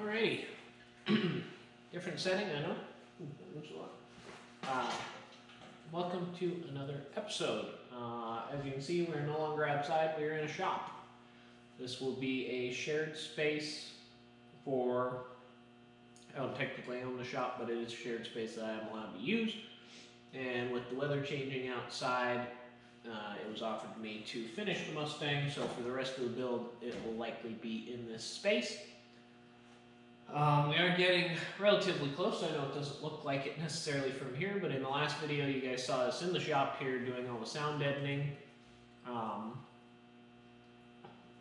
Alrighty. Different setting, I know. That moves a lot. Welcome to another episode. As you can see, we're no longer outside, we're in a shop. This will be a shared space for, I don't technically own the shop, but it is a shared space that I am allowed to use. And with the weather changing outside, it was offered to me to finish the Mustang, so for the rest of the build, it will likely be in this space. We are getting relatively close. I know it doesn't look like it necessarily from here, but in the last video you guys saw us in the shop here doing all the sound deadening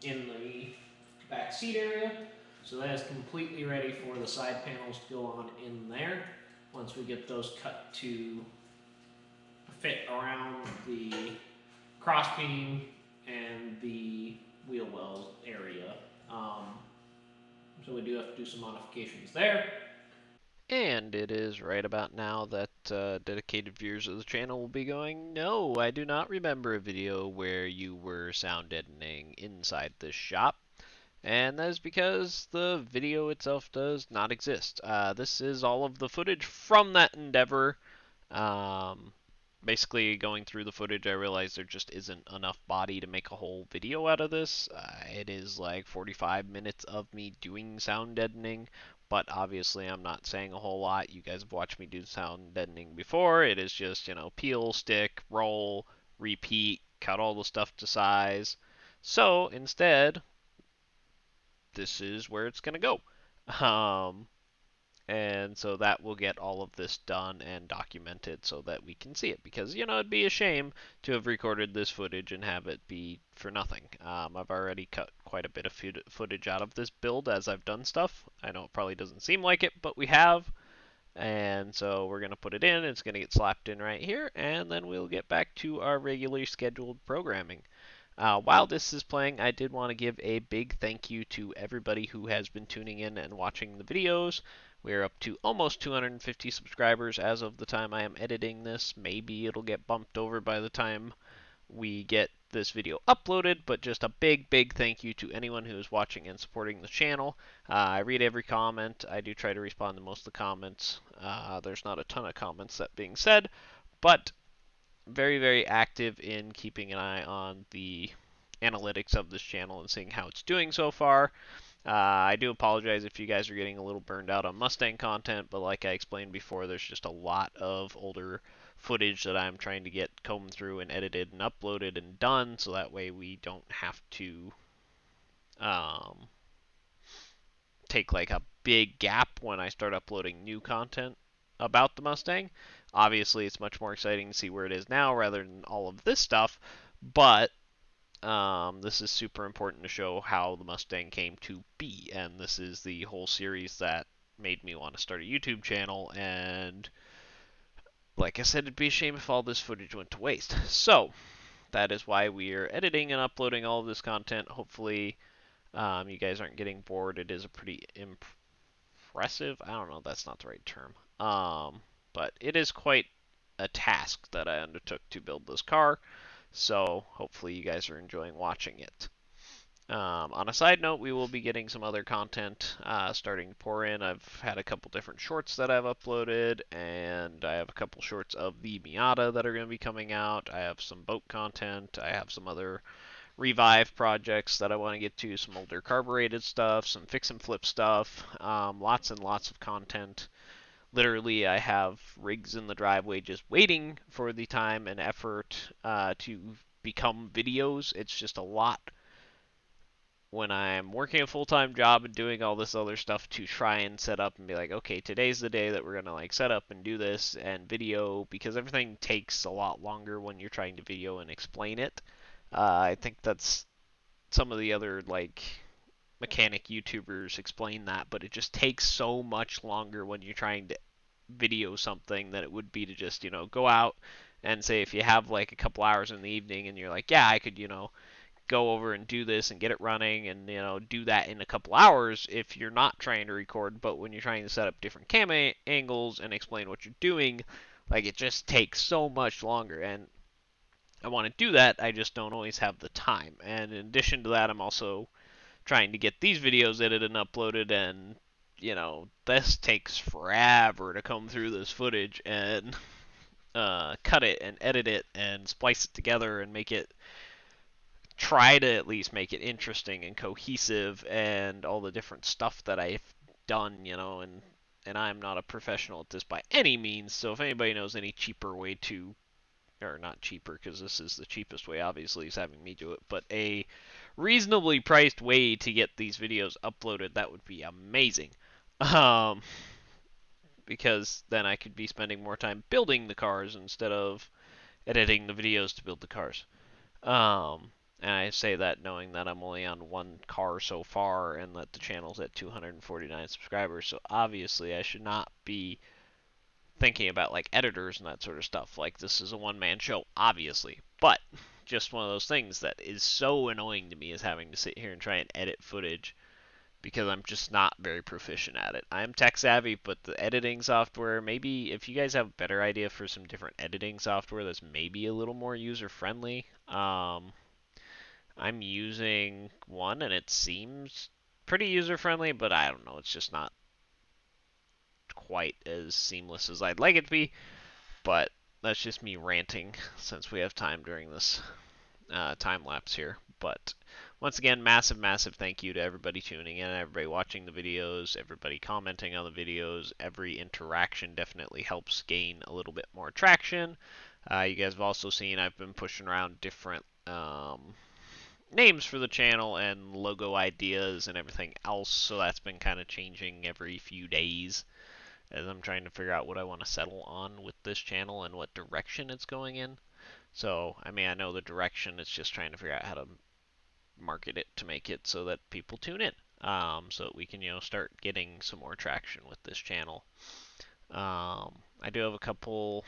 in the back seat area. So that is completely ready for the side panels to go on in there once we get those cut to fit around the crossbeam and the wheel wells area. So we do have to do some modifications there. And it is right about now that dedicated viewers of the channel will be going, no, I do not remember a video where you were sound deadening inside this shop. And that is because the video itself does not exist. This is all of the footage from that endeavor. Basically, going through the footage, I realized there just isn't enough body to make a whole video out of this. It is like 45 minutes of me doing sound deadening, but obviously I'm not saying a whole lot. You guys have watched me do sound deadening before. It is just, peel, stick, roll, repeat, cut all the stuff to size. So instead, this is where it's going to go. And so that will get all of this done and documented so that we can see it. Because, it'd be a shame to have recorded this footage and have it be for nothing. I've already cut quite a bit of footage out of this build as I've done stuff. I know it probably doesn't seem like it, but we have. And so we're going to put it in. It's going to get slapped in right here. And then we'll get back to our regularly scheduled programming. While this is playing, I did want to give a big thank you to everybody who has been tuning in and watching the videos. We're up to almost 250 subscribers as of the time I am editing this. Maybe it'll get bumped over by the time we get this video uploaded, but just a big, big thank you to anyone who is watching and supporting the channel. I read every comment. I do try to respond to most of the comments. There's not a ton of comments, that being said, but very, very active in keeping an eye on the analytics of this channel and seeing how it's doing so far. I do apologize if you guys are getting a little burned out on Mustang content, but like I explained before, there's just a lot of older footage that I'm trying to get combed through and edited and uploaded and done, so that way we don't have to take like a big gap when I start uploading new content about the Mustang. Obviously, it's much more exciting to see where it is now rather than all of this stuff, but this is super important to show how the Mustang came to be, and this is the whole series that made me want to start a YouTube channel, and like I said, it'd be a shame if all this footage went to waste. So, that is why we are editing and uploading all of this content. Hopefully, you guys aren't getting bored. It is a pretty impressive, I don't know, that's not the right term, but it is quite a task that I undertook to build this car, so hopefully you guys are enjoying watching it. On a side note, we will be getting some other content starting to pour in. I've had a couple different shorts that I've uploaded, and I have a couple shorts of the Miata that are going to be coming out. I have some boat content. I have some other revive projects that I want to get to, some older carbureted stuff, some fix and flip stuff, lots and lots of content. Literally, I have rigs in the driveway just waiting for the time and effort to become videos. It's just a lot when I'm working a full-time job and doing all this other stuff to try and set up and be like, okay, today's the day that we're going to like set up and do this and video, because everything takes a lot longer when you're trying to video and explain it. I think that's some of the other like mechanic YouTubers explain that, but it just takes so much longer when you're trying to video something than it would be to just, go out and say if you have like a couple hours in the evening and you're like, yeah, I could, go over and do this and get it running and, do that in a couple hours if you're not trying to record, but when you're trying to set up different camera angles and explain what you're doing, like it just takes so much longer. And I want to do that, I just don't always have the time. And in addition to that, I'm also trying to get these videos edited and uploaded, and this takes forever to comb through this footage and cut it and edit it and splice it together and try to at least make it interesting and cohesive and all the different stuff that I've done, and I'm not a professional at this by any means, so if anybody knows any cheaper way to, or not cheaper because this is the cheapest way obviously is having me do it, but a reasonably priced way to get these videos uploaded, that would be amazing. Um, because then I could be spending more time building the cars instead of editing the videos to build the cars. And I say that knowing that I'm only on one car so far and that the channel's at 249 subscribers, so obviously I should not be thinking about like editors and that sort of stuff. Like this is a one-man show, obviously, but just one of those things that is so annoying to me is having to sit here and try and edit footage because I'm just not very proficient at it. I'm tech savvy, but the editing software, maybe if you guys have a better idea for some different editing software that's maybe a little more user friendly. I'm using one and it seems pretty user friendly, but I don't know, it's just not quite as seamless as I'd like it to be. But that's just me ranting since we have time during this time lapse here. But once again, massive, massive thank you to everybody tuning in, everybody watching the videos, everybody commenting on the videos. Every interaction definitely helps gain a little bit more traction. You guys have also seen I've been pushing around different names for the channel and logo ideas and everything else, so that's been kind of changing every few days as I'm trying to figure out what I want to settle on with this channel and what direction it's going in. So, I mean, I know the direction, it's just trying to figure out how to market it to make it so that people tune in, so that we can, start getting some more traction with this channel. I do have a couple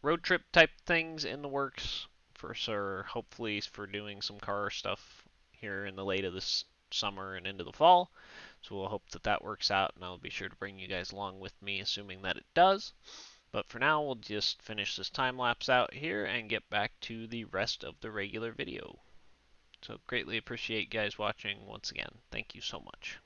road trip type things in the works for sure, hopefully for doing some car stuff here in the late of this summer and into the fall. So we'll hope that that works out, and I'll be sure to bring you guys along with me, assuming that it does. But for now, we'll just finish this time lapse out here and get back to the rest of the regular video. So greatly appreciate you guys watching once again. Thank you so much.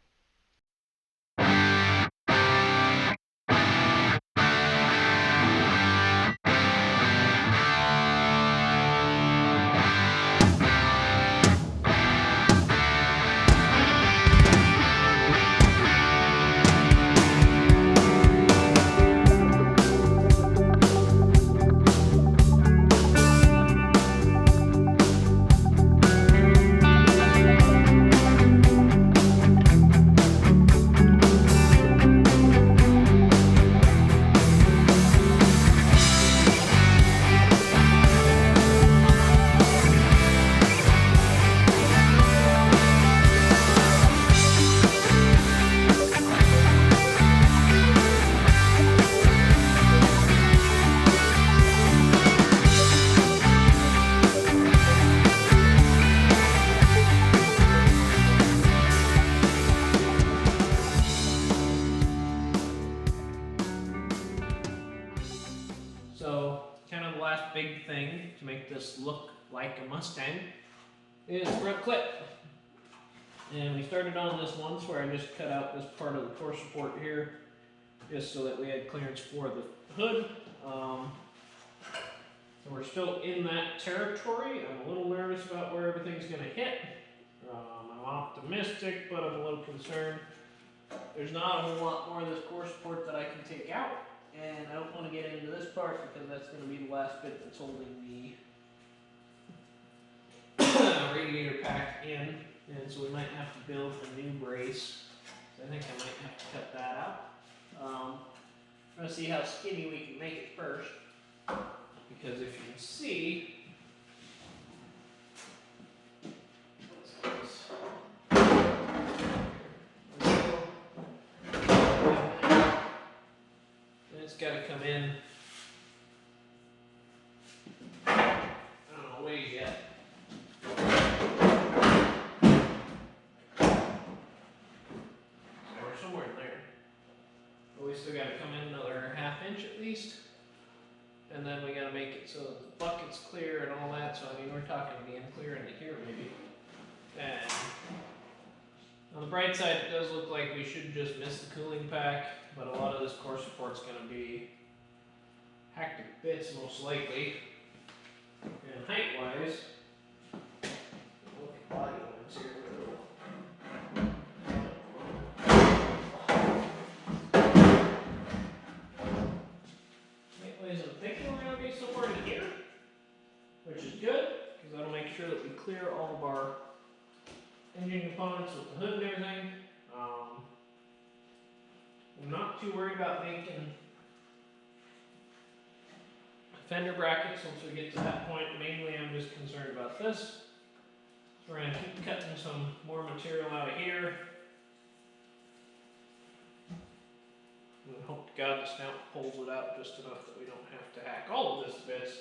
So, kind of the last big thing to make this look like a Mustang is front clip. And we started on this once where I just cut out this part of the core support here, just so that we had clearance for the hood. So we're still in that territory. I'm a little nervous about where everything's going to hit. I'm optimistic, but I'm a little concerned. There's not a whole lot more of this core support that I can take out, and I don't want to get into this part because that's going to be the last bit that's holding the radiator pack in, and so we might have to build a new brace. So I think I might have to cut that out. I'm going to see how skinny we can make it first, because if you can see, it's got to come in, I don't know, ways yet. So we're somewhere in there. But we still got to come in another ½ inch at least. And then we got to make it so that the bucket's clear and all that. So I mean, we're talking being clear into here maybe. And on the bright side, it does look like we should just miss the cooling pack, but a lot of this core support's going to be hacked to bits most likely. And height-wise, look at body lines here. Height-wise, I'm thinking we're going to be somewhere in here, which is good, because that'll make sure that we clear all of our engine components with the hood and everything. I'm not too worried about making fender brackets once we get to that point. Mainly I'm just concerned about this. So we're going to keep cutting some more material out of here. And hope to God the snout pulls it out just enough that we don't have to hack all of this to bits.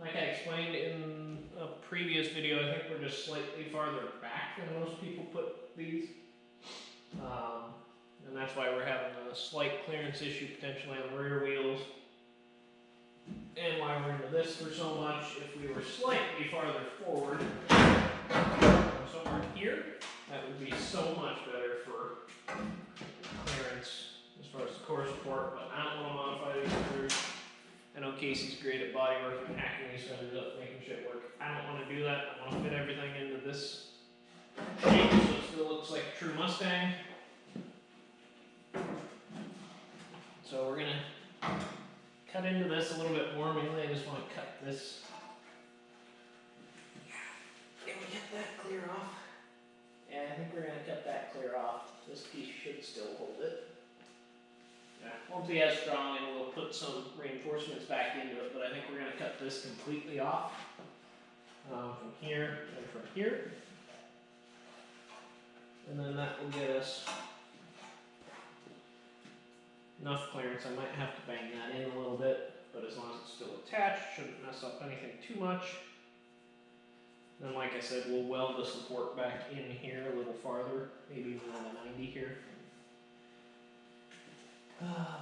Like I explained in a previous video, I think we're just slightly farther back than most people put these. And that's why we're having a slight clearance issue potentially on the rear wheels. And why we're into this for so much. If we were slightly farther forward, somewhere here, that would be so much better for clearance as far as the core support. But I don't want to modify these fenders. I know Casey's great at bodywork and hacking these fenders up, making shit work. I don't want to do that. I want to fit everything into this shape so it still looks like a true Mustang. So we're going to cut into this a little bit more. Mainly I just want to cut this. Can we get that clear off? Yeah, I think we're going to cut that clear off. This piece should still hold it. Yeah, won't be as strong, and we'll put some reinforcements back into it, but I think we're going to cut this completely off from here and from here. And then that will get us enough clearance. I might have to bang that in a little bit, but as long as it's still attached, shouldn't mess up anything too much. Then, like I said, we'll weld the support back in here a little farther, maybe even on the 90 here.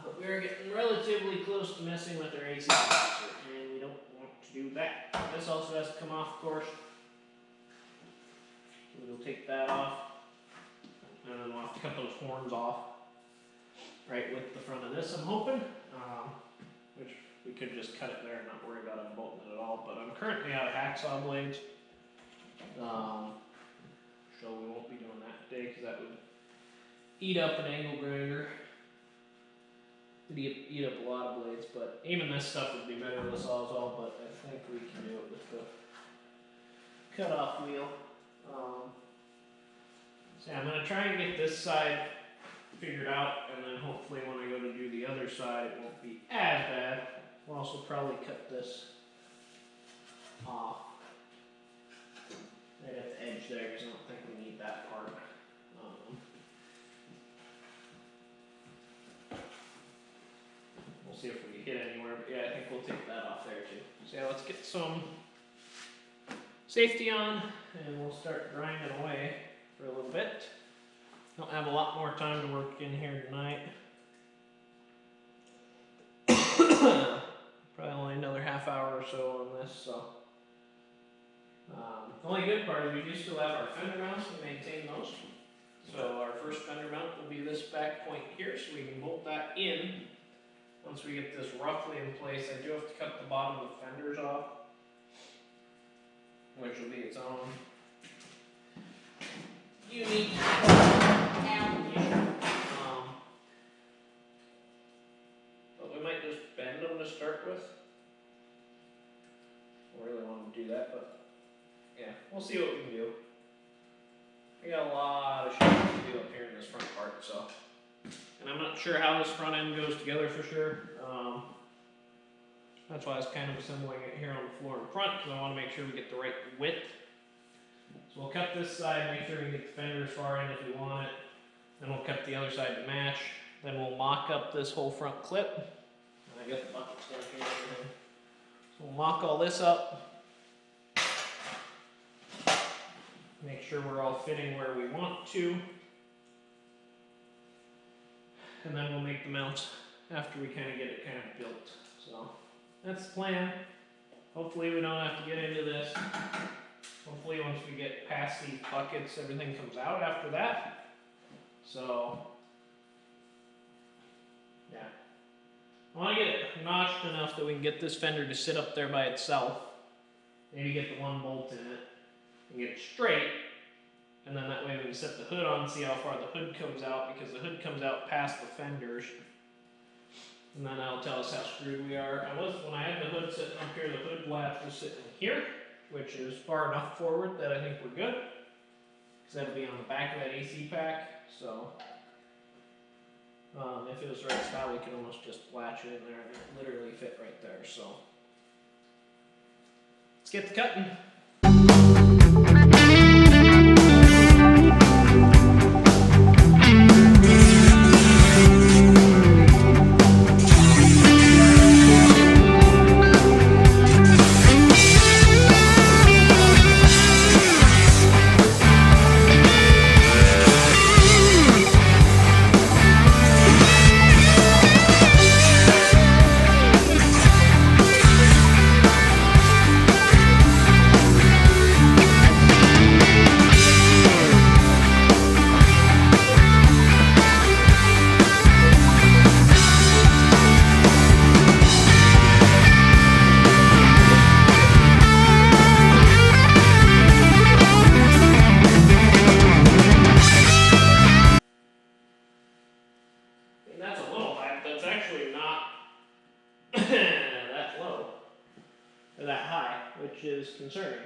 But we're getting relatively close to messing with our AC compressor, and we don't want to do that. This also has to come off, of course. So we'll take that off, and then we'll have to cut those horns off, right with the front of this, I'm hoping. Which we could just cut it there and not worry about unbolting it at all. But I'm currently out of hacksaw blades, so we won't be doing that today because that would eat up an angle grinder. Eat up a lot of blades, but even this stuff would be better with a sawzall, but I think we can do it with the cut-off wheel. So I'm going to try and get this side figured out, and then hopefully when I go to do the other side, it won't be as bad. We'll also probably cut this off right at the edge there, because I don't think we need that part. We'll see if we hit anywhere, but yeah, I think we'll take that off there too. So yeah, let's get some safety on, and we'll start grinding away for a little bit. Don't have a lot more time to work in here tonight. Probably only another half hour or so on this, so. The only good part is we do still have our fender mounts, we maintain those. So our first fender mount will be this back point here, so we can bolt that in. Once we get this roughly in place, I do have to cut the bottom of the fenders off, which will be its own unique application. But we might just bend them to start with. I really want to do that, but yeah, we'll see what we can do. We got a lot of shit to do up here in this front part, so. And I'm not sure how this front end goes together for sure. That's why I was kind of assembling it here on the floor in front, because I want to make sure we get the right width. So we'll cut this side, make sure we can get the fender as far in if we want it. Then we'll cut the other side to match. Then we'll mock up this whole front clip. I got the buckets down here and everything. So we'll mock all this up. Make sure we're all fitting where we want to. And then we'll make the mounts after we kind of get it kind of built. So that's the plan. Hopefully we don't have to get into this. Hopefully once we get past past these buckets, everything comes out after that. So, yeah. I want to get it notched enough that we can get this fender to sit up there by itself. Maybe get the one bolt in it and get it straight. And then that way we can set the hood on, see how far the hood comes out, because the hood comes out past the fenders. And then that'll tell us how screwed we are. When I had the hood sitting up here, the hood latch was sitting here, which is far enough forward that I think we're good. Because that'll be on the back of that AC pack. So, if it was the right style, we could almost just latch it in there and it literally fit right there. So, let's get the cutting. That high, which is concerning.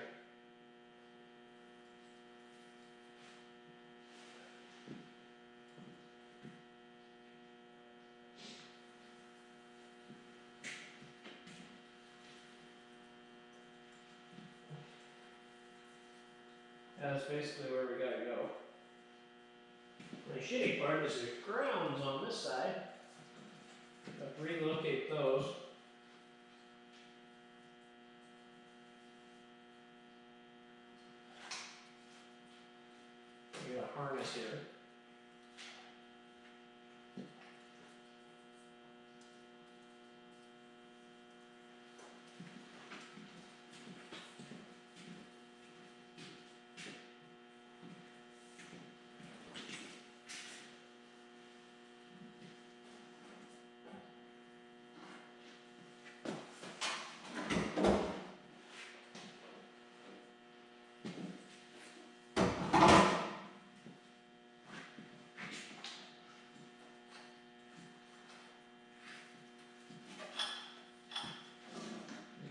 That's basically where we gotta go. The shitty part is there's grounds on this side. Have to relocate those. We got a harness here.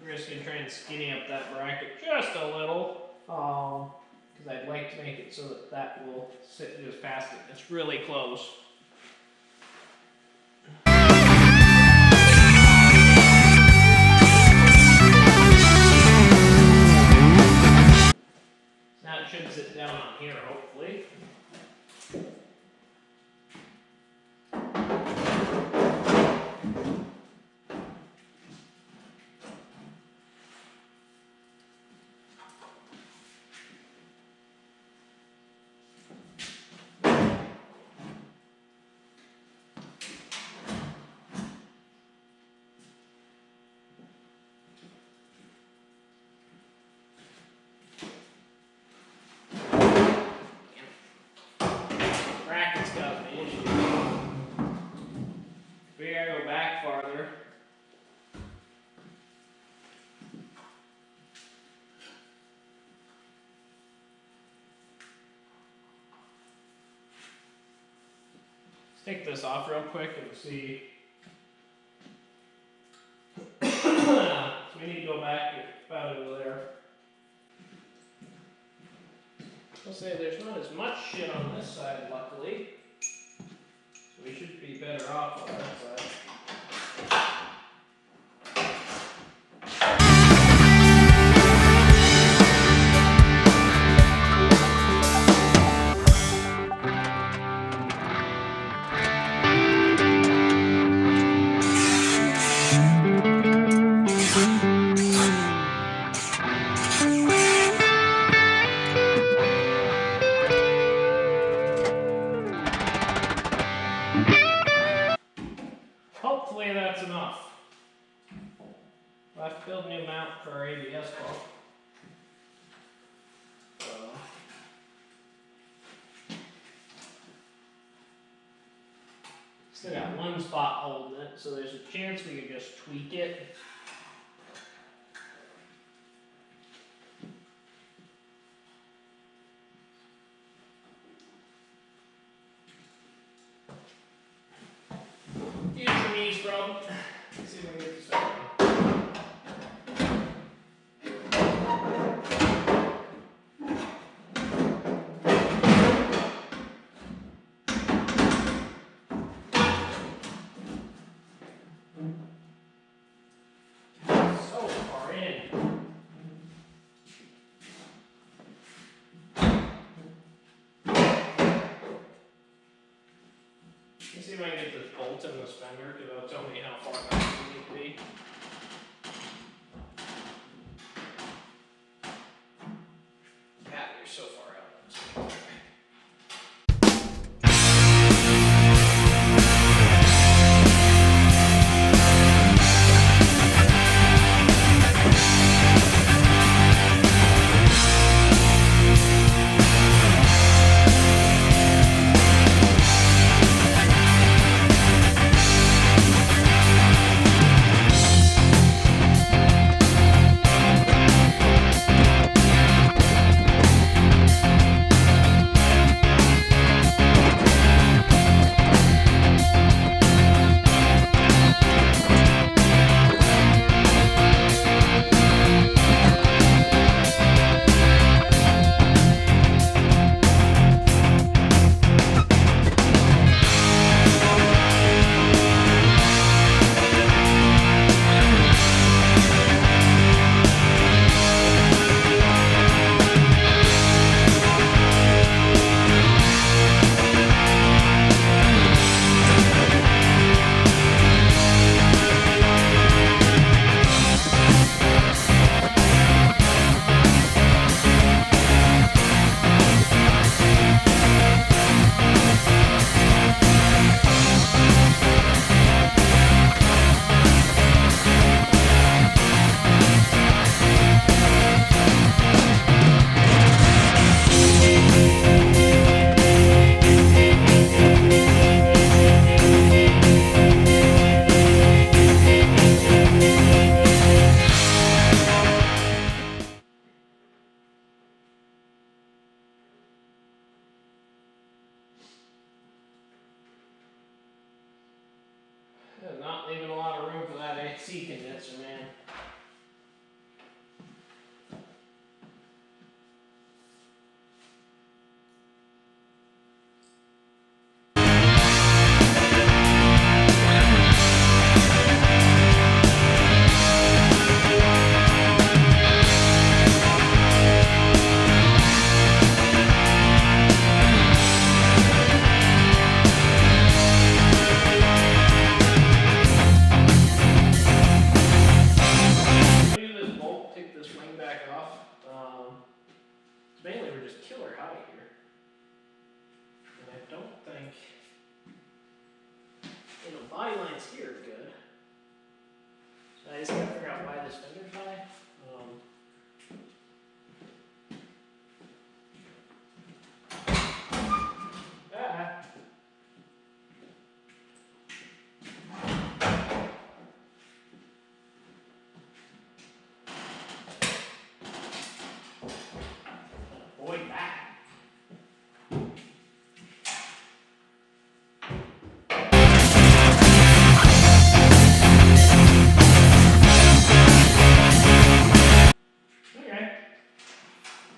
We're just going to try and skinny up that bracket just a little, because I'd like to make it so that that will sit just past it. It's really close. Now it should sit down on here, hopefully. Bracket's got the issue. We gotta go back farther. Let's take this off real quick and see. So we need to go back about over there. I'll say there's not as much shit on this side, luckily. So we should be better off on that side. Still got one spot holding it, so there's a chance we could just tweak it. Use your knees, bro. Let's see if we can get this started. So far in. Let's see if I can get this bolt in this fender, because that'll tell me how far back we need to be. God, you're so far out. Not leaving a lot of room for that AC condenser, man. Mainly we're just killer high here. And I don't think, body lines here are good. So I just gotta figure out why this fender's high. Avoid that. Okay.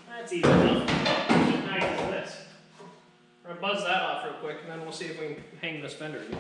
That's easy enough. How nice is this? We're gonna buzz that off real quick and then we'll see if we can hang this fender again.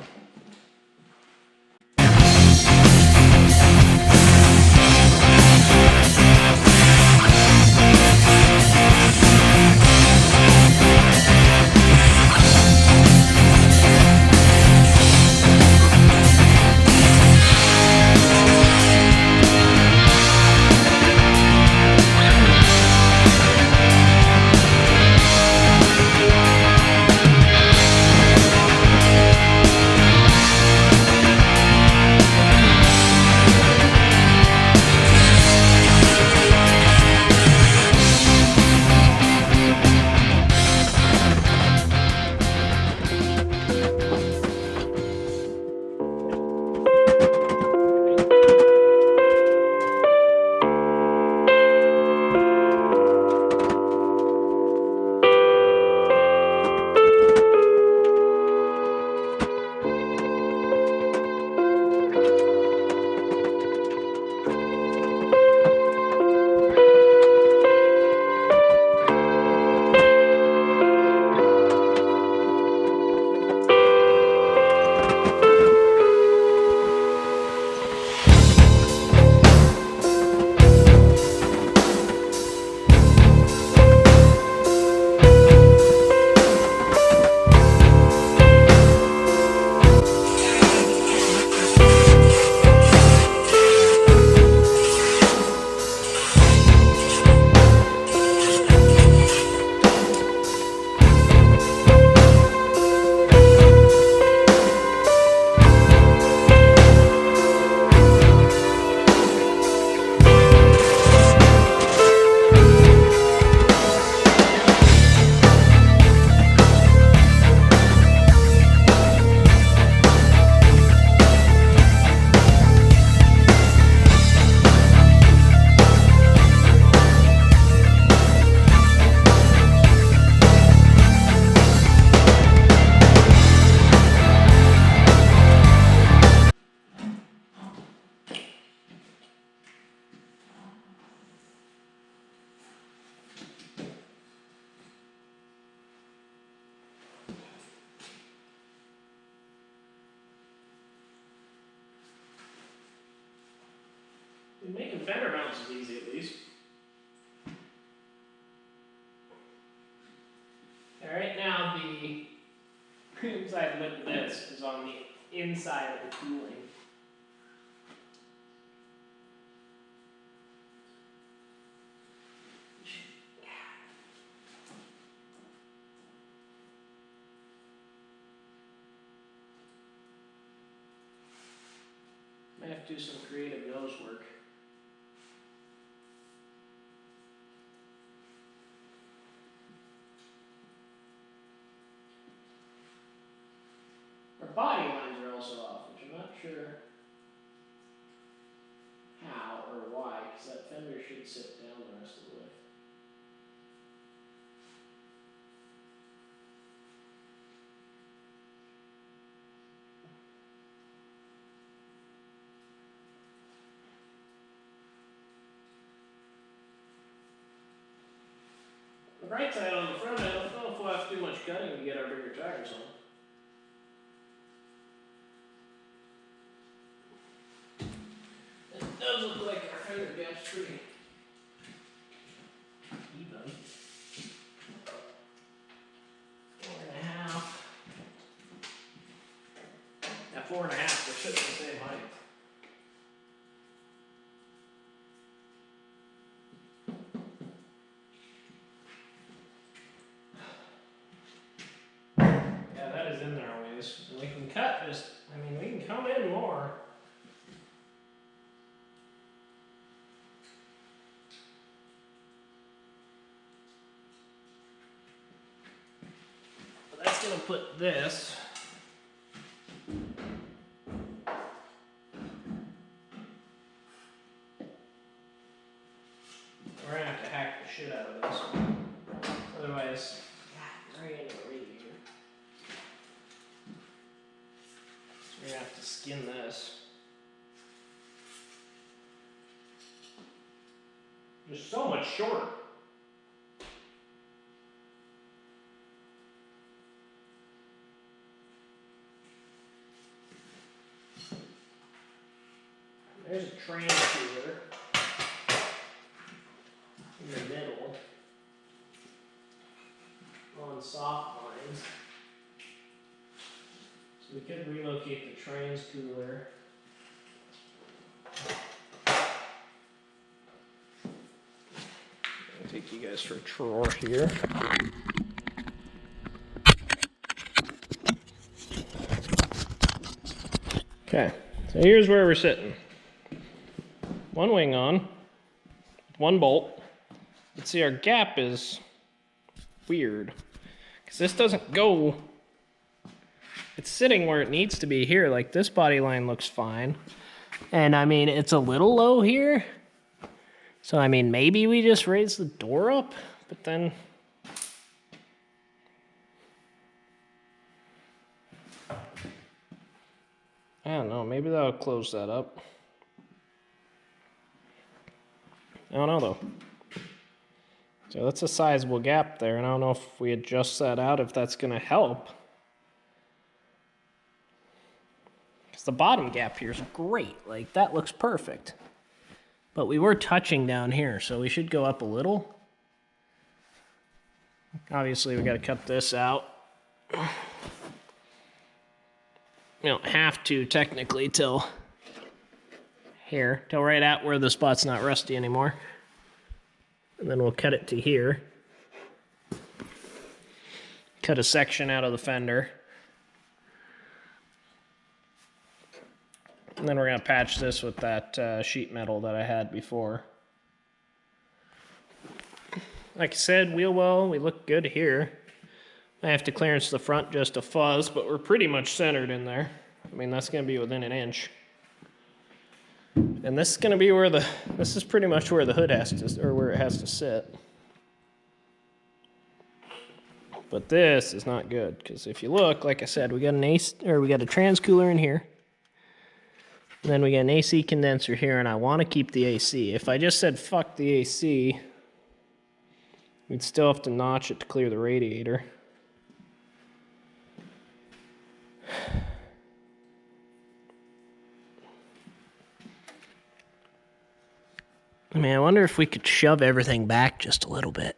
Making fender mounts is easy at least. Alright, now the inside lip of this is on the inside of the cooling. I have to do some creative nose work. Our body lines are also off, which I'm not sure how or why, because that fender should sit down the rest of the way. The right side on the front, I don't know if we'll have to do much cutting to get our bigger tires on. It does look like our fender gap's pretty even. 4.5. At 4.5, they're sitting the same height. Yeah, that is in there a ways. And we can cut just, I mean, we can come in more. But that's going to put this we're going to have to hack the shit out of this. Otherwise, right into the radiator. So we're going to have to skin this. Just so much shorter. There's a trans cooler in the middle on soft lines. So we could relocate the trans cooler. I'll take you guys for a tour here. Okay, so here's where we're sitting. One wing on, one bolt. Let's see, our gap is weird because this doesn't go, it's sitting where it needs to be here. Like this body line looks fine. And I mean, it's a little low here. So I mean, maybe we just raise the door up, but then I don't know, maybe that'll close that up. I don't know though. So that's a sizable gap there, and I don't know if we adjust that out, if that's going to help. Because the bottom gap here is great. Like, that looks perfect. But we were touching down here, so we should go up a little. Obviously, we got to cut this out. You don't have to, technically, till here. Till right at where the spot's not rusty anymore. And then we'll cut it to here. Cut a section out of the fender. And then we're going to patch this with that sheet metal that I had before. Like I said, wheel well, we look good here. I have to clearance the front just a fuzz, but we're pretty much centered in there. I mean, that's going to be within an inch. And this is going to be where this is pretty much where the hood has to, or where it has to sit. But this is not good, because if you look, like I said, we got a trans cooler in here. And then we got an AC condenser here, and I want to keep the AC. If I just said fuck the AC, we'd still have to notch it to clear the radiator. Man, I wonder if we could shove everything back just a little bit.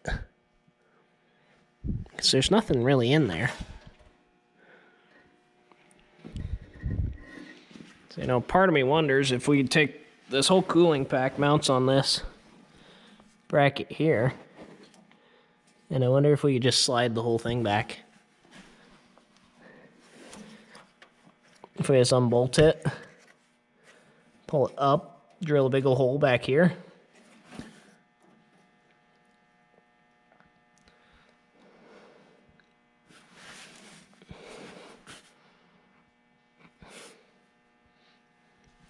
Because there's nothing really in there. So, you know, part of me wonders if we could take this whole cooling pack mounts on this bracket here. And I wonder if we could just slide the whole thing back. If we just unbolt it, pull it up, drill a big old hole back here.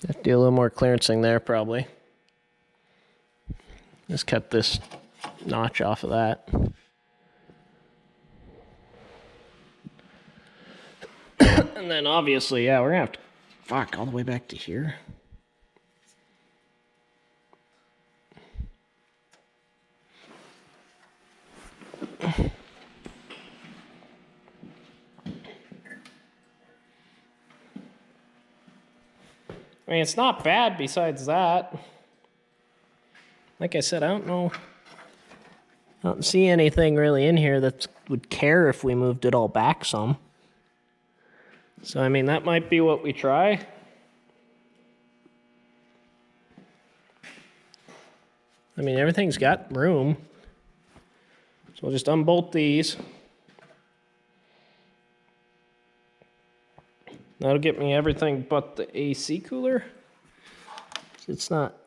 Have to do a little more clearancing there, probably. Just cut this notch off of that. And then obviously, yeah, we're gonna have to all the way back to here. I mean, it's not bad besides that. Like I said, I don't see anything really in here that would care if we moved it all back some. So, I mean, that might be what we try. I mean, everything's got room. So we'll just unbolt these. That'll get me everything but the AC cooler. It's not,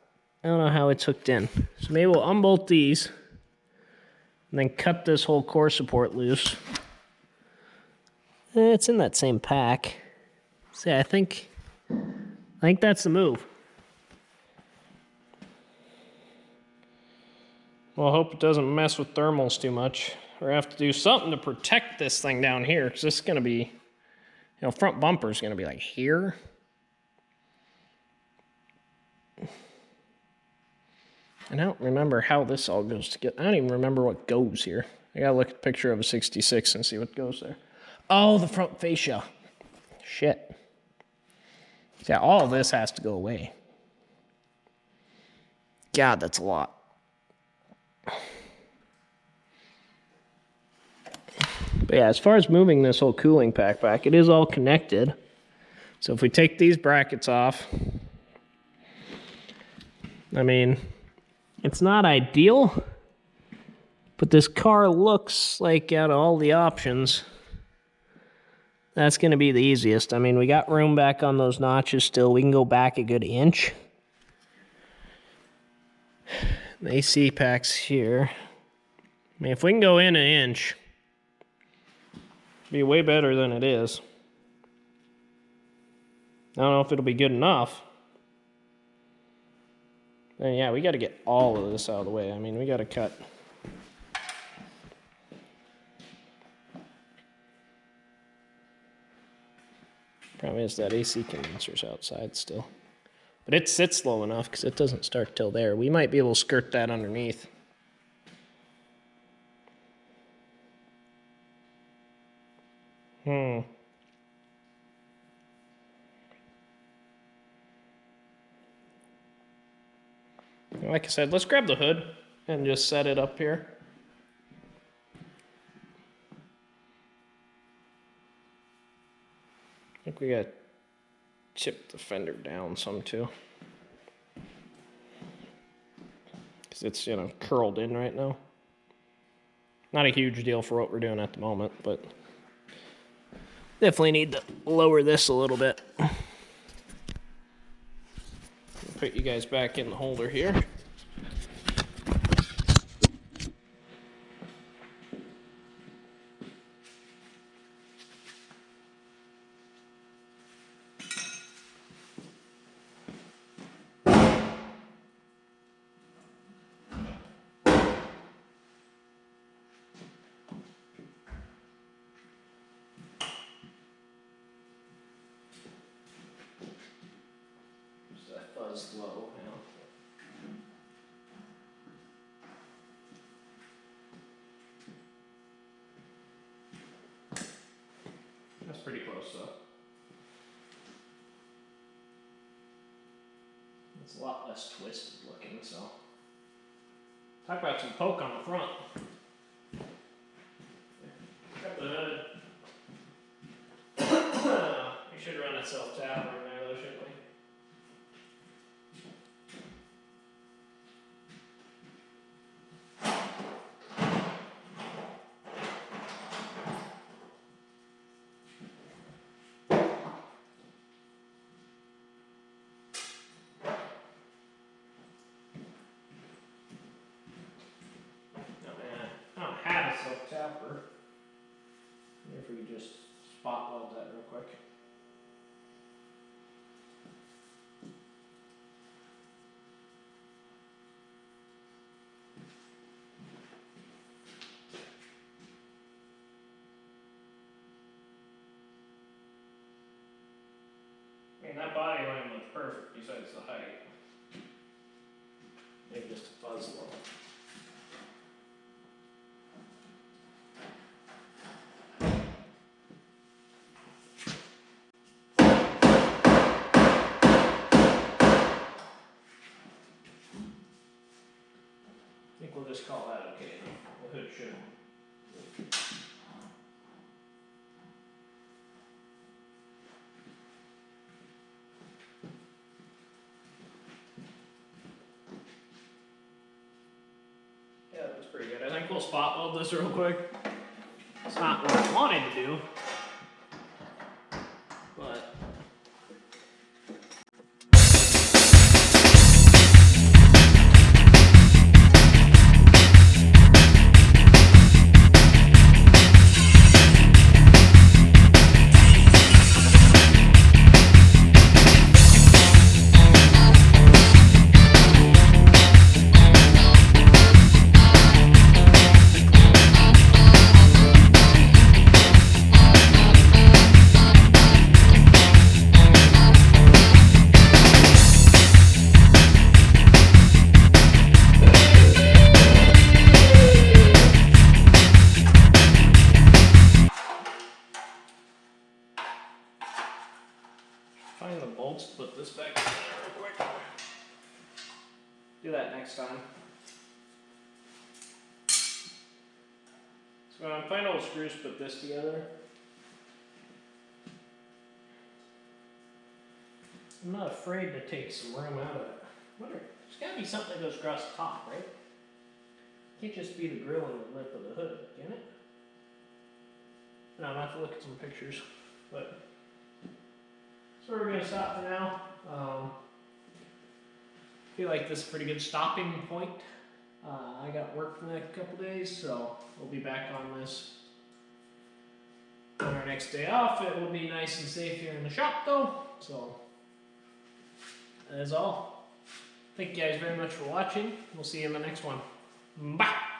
I don't know how it's hooked in. So maybe we'll unbolt these and then cut this whole core support loose. It's in that same pack. See, I think that's the move. Well, I hope it doesn't mess with thermals too much. We're gonna have to do something to protect this thing down here, because this is gonna be, you know, front bumper is gonna be like here. And I don't remember how this all goes together. I don't even remember what goes here. I gotta look at a picture of a 66 and see what goes there. Oh, the front fascia. Shit. Yeah, all of this has to go away. God, that's a lot. But yeah, as far as moving this whole cooling pack back, it is all connected. So if we take these brackets off, I mean, it's not ideal, but this car looks like out of all the options, that's going to be the easiest. I mean, we got room back on those notches still. We can go back a good inch. The AC pack's here. I mean, if we can go in an inch, it'd be way better than it is. I don't know if it'll be good enough. And yeah, we got to get all of this out of the way. I mean, we got to cut. Probably is that AC condenser's outside still. But it sits low enough because it doesn't start till there. We might be able to skirt that underneath. Like I said, let's grab the hood and just set it up here. I think we got to chip the fender down some too. Because it's, you know, curled in right now. Not a huge deal for what we're doing at the moment, but definitely need to lower this a little bit. Put you guys back in the holder here. Fuzz low now. That's pretty close though. It's a lot less twisted looking, so Talk about some poke on the front. Got the hood. We should run a self-tap in there though, shouldn't we? I don't have a self-tapper. If we could just spot weld that real quick. I mean, that body line looks perfect besides the height. Maybe just a fuzz a little. I think we'll just call that okay. The hood should. Yeah, that looks pretty good. I think we'll spot weld this real quick. It's not what I wanted to do, but find the bolts, put this back in there real quick. Do that next time. So I'm finding old screws to put this together. I'm not afraid to take some room out of it. There's gotta be something that goes across the top, right? Can't just be the grill and the lip of the hood, can it? No, I'm gonna have to look at some pictures, but so we're gonna stop for now. Feel like this is a pretty good stopping point. I got work for the next couple days, so we'll be back on this on our next day off. It will be nice and safe here in the shop though, so that is all. Thank you guys very much for watching. We'll see you in the next one. Bye!